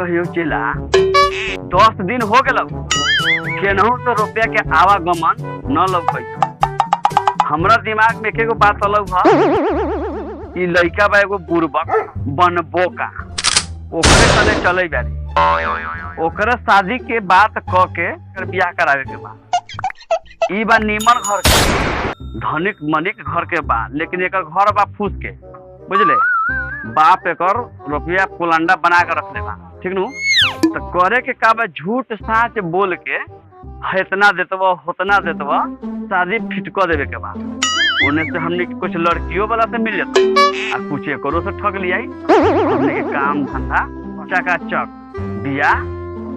कहियो चला 10 दिन हो गए केनहू तो रुपया के आवागमन न लौक। हमरा दिमाग में एकेगो बात अलग है, लड़का बा एगो बुर्बक बनबो का ओकरे तले चले बारी, ओकरे शादी के बात क के बियाह करावे के बा। ई बा नीमन घर के धनिक मनिक घर के बा, लेकिन एक घर बा फूस के, बुझले। बाप एक रुपया कुलंडा बना के रखले बा, ठीक नु। तो करे के का बा, झूठ साच बोल के इतना देतवा उतना देतवा शादी फिट कर देवे के बा। उन्हें से हमने कुछ लड़कियों वाला से मिल जाता और कुछ एकरो से ठग लिया। हमने के काम धंधा चकाचक बियाह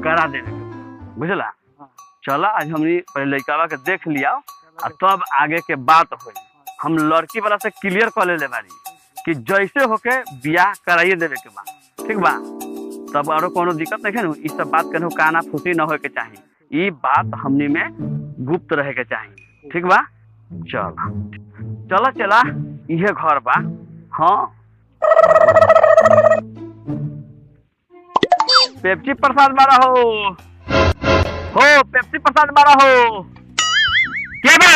करा देवे के, बुझला। चला आज हमने पहले लड़का के देख लिया और तब आगे के बात हुई। हम लड़की वाला से क्लियर कर ले बारी कि जैसे होके बियाह कराइए देवे के बा, ठीक बा। तब और कोनो दिक्कत नहीं है, इस सब बात कहूँ काना फूसी न हो के चाहिए, ये बात हमनी में गुप्त रहे के चाहिए, ठीक बा। चला चला चला ये घर बा। हाँ पेप्सी प्रसाद बारा हो पेप्सी प्रसाद बारा हो के बा?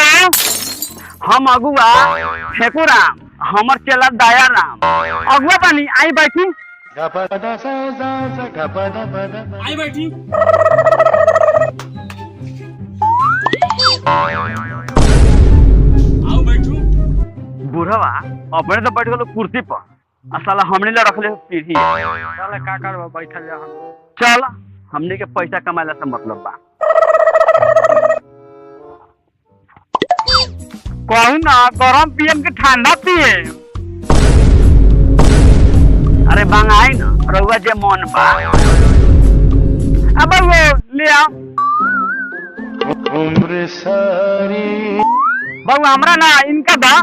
हम अगुआ फेकुराम, हमर चला दया राम अगुआ बानी। आई बैठी आई बैठी। आओ बैठू। बुढ़वा अपने तो बैठ गलो कुर्सी पर, साला हमने ला रख ले पीढ़ी। चल का करबा, बैठल जा। चल हमने के पैसा कमाला से मतलब बा। कहू ना गरम पियम के ठंडा पिए। अरे बंगाई ना रउआ जे मन बा। अब वो ले आओ उम्र सारी बाबू, हमरा ना इनका बा।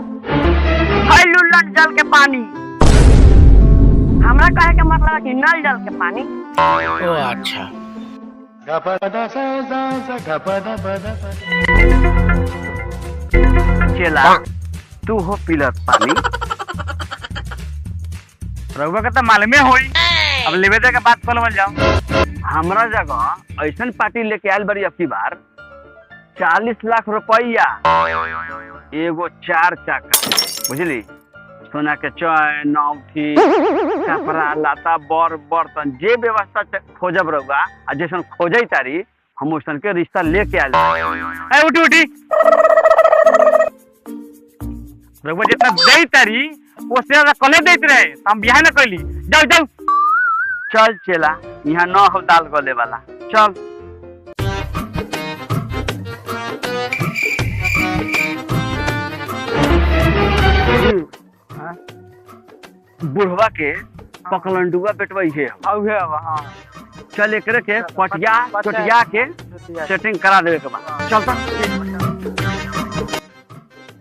हाय लुल्लट जल के पानी। हमरा कहे के मतलब कि नल जल के पानी। ओ अच्छा। चला तू हो पिलत पानी। रउआ के तो मालूमे होई, अब लेवे दे के बात कर जाओ। हमरा जगह ऐसा पार्टी लेके आयल बड़ी अबकी बार 40 लाख रुपया, एगो 4 चक्का, बुझली। सोना के चैन औठी कपड़ा लाता बर बर्तन जे व्यवस्था खोजब रहुआ आ जैसन खोजे तारी हम वैसन के रिश्ता लेके आयल। उठी उठी रहुआ जितना दे तारी उससे ज्यादा कले देते रहे, हम बियाह न कैली। जाओ जाओ चल चला, यहाँ न हो दाल गले वाला। चल बुढ़वा के पकलंडुआ बेटवा है। हाँ चल एकरे के पटिया चटिया के सेटिंग करा देवे के बाद चलता।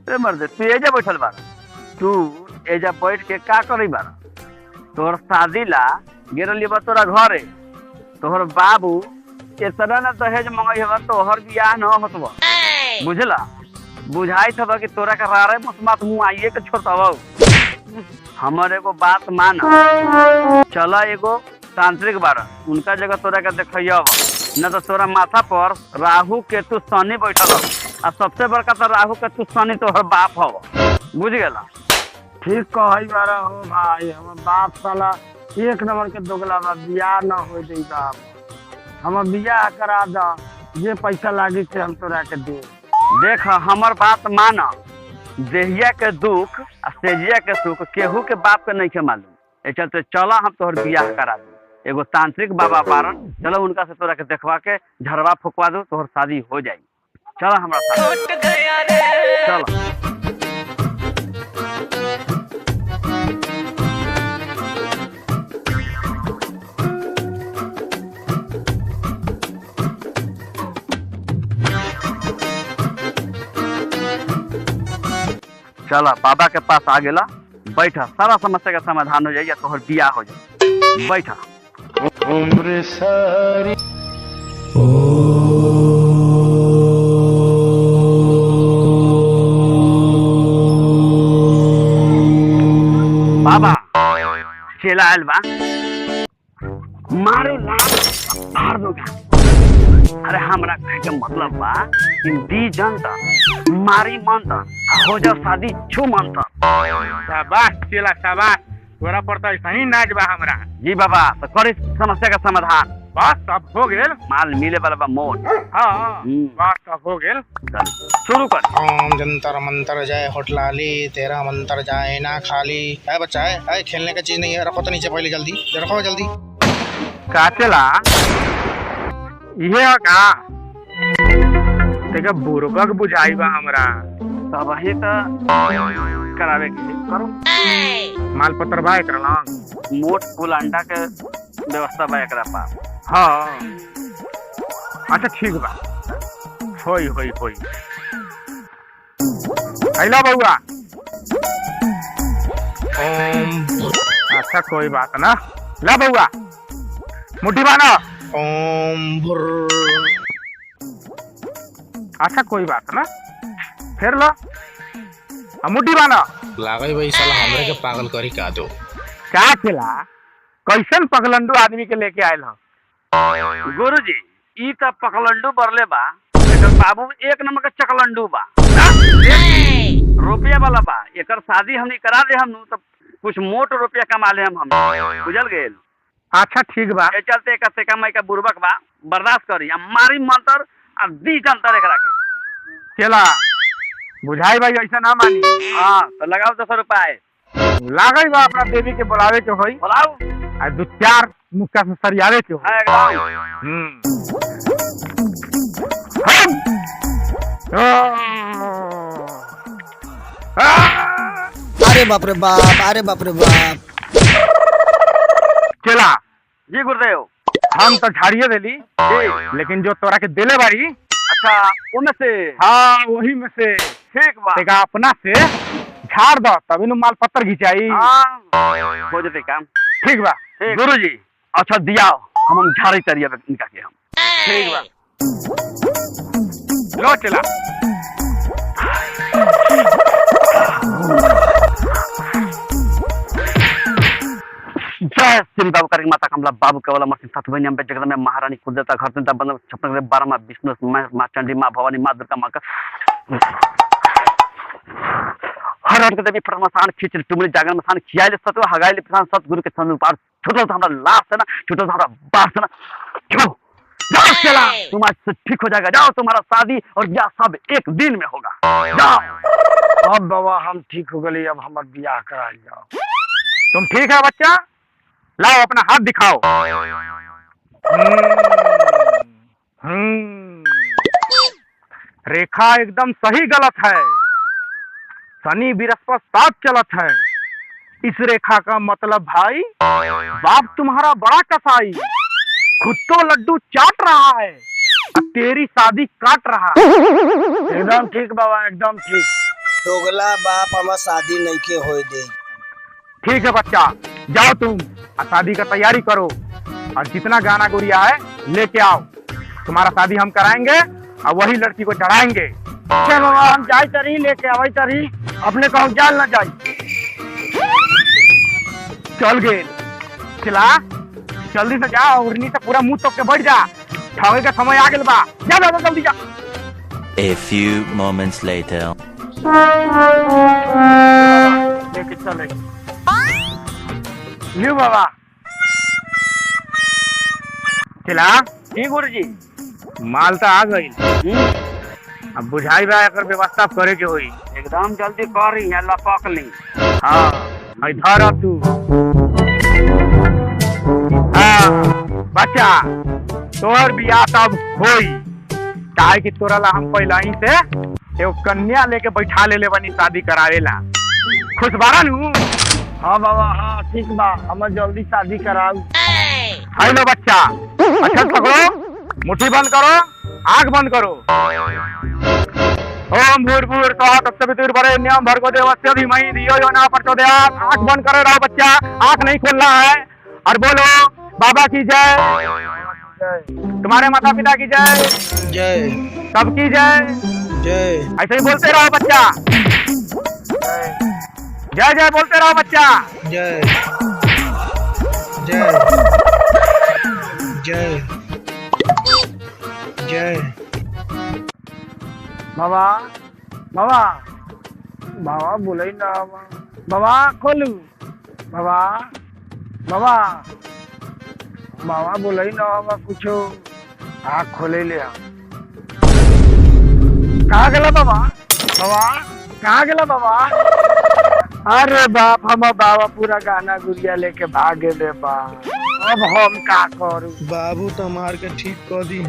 ए मर्दे तू एजा बैठल बार, तू एजा बैठ के का करी बार? तोहर शादी ला गिरली बा तोरा घरे, तोहर बाबू इतना न दहेज मंगई हवा, तोहर बियाह न होतवा, बुझला। बुझाई था कि तोरा के रारे मसमात मुँह आइए के छोड़ता। हमर एगो बात मान, चला एगो तांत्रिक बार उनका जगह तोरा के देखिया, न तो तोरा माथा पर राहु केतु शनि बैठल, और सबसे बड़का तो राहु केतु शनि तोहर बाप हो, बुझ गला। ठीक कही बारा हो भाई, हमर बाप साला एक नंबर के दोगला बा, बियाह न हो दे बाप। हम बियाह करा दा, जे पैसा लागी से हम तोरा के दे। देख हमर बात मान, देहिया के दुख आ सेजिया के सुख केहू के बाप के नहीं के मालूम। ए चलते चला हम तोहर बियाह करा दू। एगो तांत्रिक बाबा पारन, चलो उनका से तोरा के देखवा के झड़वा फुकवा दो, तोहर शादी हो जाई। चला हमरा साथ चलो। चला बाबा के पास आ गेला, बैठा, सारा समस्या का समाधान हो जाएगा, तोहर बियाह हो जाए। बैठा। उम्र सारी बाबा चला आयल बा। मारो लाल मार दूंगा। अरे हमरा कहे के मतलब बा कि दी जनता मारी मनता हो जाओ शादी छू मनता। शाबाश चेला शाबाश, तोरा पर तो सही नाच बा हमरा। जी बाबा, तो करी समस्या का समाधान। बस सब हो गेल, माल मिले वाला बा मोट। हाँ बस सब हो गेल। चल शुरू कर। ओम जंतर मंतर जय होटलाली, तेरा मंतर जाए ना खाली। है बच्चा है खेलने का चीज नहीं है, रखो तो नीचे पहले जल्दी रखो जल्दी। का चला ये का तेका बुरबक बुझाई बा हमरा। तब ही तो करावे के करो। माल पत्र बा एकरा लंग, मोट फूल अंडा के व्यवस्था बा एकरा पास। हाँ अच्छा ठीक बा, होई होई होई। आइला बउआ। ओम अच्छा कोई बात ना, ला बउआ मुट्ठी बाना। ओम भुर। अच्छा कोई बात ना, फिर लो मुट्ठी बाना। लागई भाई साला हमरे के पागल करी का दो। क्या खिला कैसन पगलंडू आदमी के लेके आयल हो। गुरुजी ई त पकलंडू बरले बा, एकर बाबू एक नंबर के चकलंडू बा। रुपया वाला बा, एकर शादी हमनी करा दे हम तो कुछ मोट रुपया कमा ले हम बुझल गेल। अच्छा ठीक बा, ए चलते एक से कमाई का बुर्बक बा, बर्दाश्त करी। हम मारी मंतर और दी जंतर एकरा के। चला बुझाई भाई ऐसा ना मानी। हां तो लगाओ 200 रुपए। लागई बा अपना देवी के बुलावे के होई, बुलाओ आ दो चार मुक्का से सरियावे के होई। अरे बाप रे बाप, अरे बाप रे बाप। चला जी गुरुदेव। हम तो झाड़िए देली, लेकिन जो तोरा के देले बारी, अच्छा उनमें से। हाँ वही में से ठीक बा, तेका अपना से झाड़ दो तभी नु माल पत्तर घिंचाई। हां हो जते काम। ठीक बा गुरुजी। अच्छा दिया हम झाड़ी तरिया पे इनका के हम। ठीक बा, लो चला। जय श्री बाबू करके माता कमला बाबू केवल मसीह सतवनी अम्बे जगत में महारानी कुलदेवता घर चिंता बंद छपन 12 माँ विष्णु माँ चंडी माँ भवानी माँ दुर्गा माँ का हर हर के देवी परमसान खींच टुमली जागरण मसान खियाले सतो हगाइले प्रधान सतगुरु के संग पार छुटल तो हमरा लाश है ना, छुटल तो हमरा बास है ना। जाओ जाओ चला, तुम आज से ठीक हो जाएगा। जाओ तुम्हारा शादी और ब्याह सब एक दिन में होगा। जाओ। अब बाबा हम ठीक हो गए, अब हमार बियाह करा जाओ। तुम ठीक है बच्चा, लाओ अपना हाथ दिखाओ। रेखा एकदम सही गलत है, शनि बृहस्पति साथ चलत है। इस रेखा का मतलब भाई बाप तुम्हारा बड़ा कसाई, खुद तो लड्डू चाट रहा है और तेरी शादी काट रहा है। एकदम ठीक बाबा, एकदम ठीक। दोगला बाप हमार शादी नहीं के होए दे। ठीक है बच्चा, जाओ तुम और शादी का तैयारी करो और जितना गाना गुड़िया है लेके आओ। तुम्हारा शादी हम कराएंगे और वही लड़की को चढ़ाएंगे। चलो हम जाए तरी लेके आवे तरी, अपने कहूँ जाल ना जाए। चल गए चला, जल्दी से जा, उड़नी से पूरा मुंह तोड़ के बैठ जा, ठगे का समय आ गया बा। जा जा जल्दी जा। A few moments later. लेके चले लियो बाबा। चला जी गुरुजी। माल तो आ गई, अब बुझाई बा एकर व्यवस्था करे के होई। एकदम जल्दी कर रही है, लपक ली। हाँ इधर तू। हाँ बच्चा, तोहर बियाह तब होई, काहे कि तोरा ला हम पहला ही से एगो कन्या लेके बैठा ले बनी शादी करावेला। खुश बारा नू? हाँ बाबा हाँ ठीक बा, हम जल्दी शादी कराऊ। हेलो बच्चा, अच्छा पकड़ो, मुट्ठी बंद करो, आंख बंद करो। ओम भूर्भुवः स्वः तत्सवितुर्वरेण्यं नियम भर्गो देवस्य धीमहि धियो यो न प्रचोदयात्। आंख बंद करे रहो बच्चा, आंख नहीं खोलना है। और बोलो बाबा की जय, तुम्हारे माता पिता की जय, जय सबकी जय। जय। ऐसे ही बोलते रहो बच्चा, जय जय बोलते रहो बच्चा। जय जय। बाबा बाबा बाबा बोले ना बाबा खोलू बाबा बाबा बाबा बोले ना बाबा कुछो आँख खोले ले कहाँ गला बाबा बाबा कहाँ गला बाबा अरे बाप हम बाबा पूरा गाना गुड़िया लेके भागे दे बा अब हम का करू बाबू तो मार के ठीक कर दी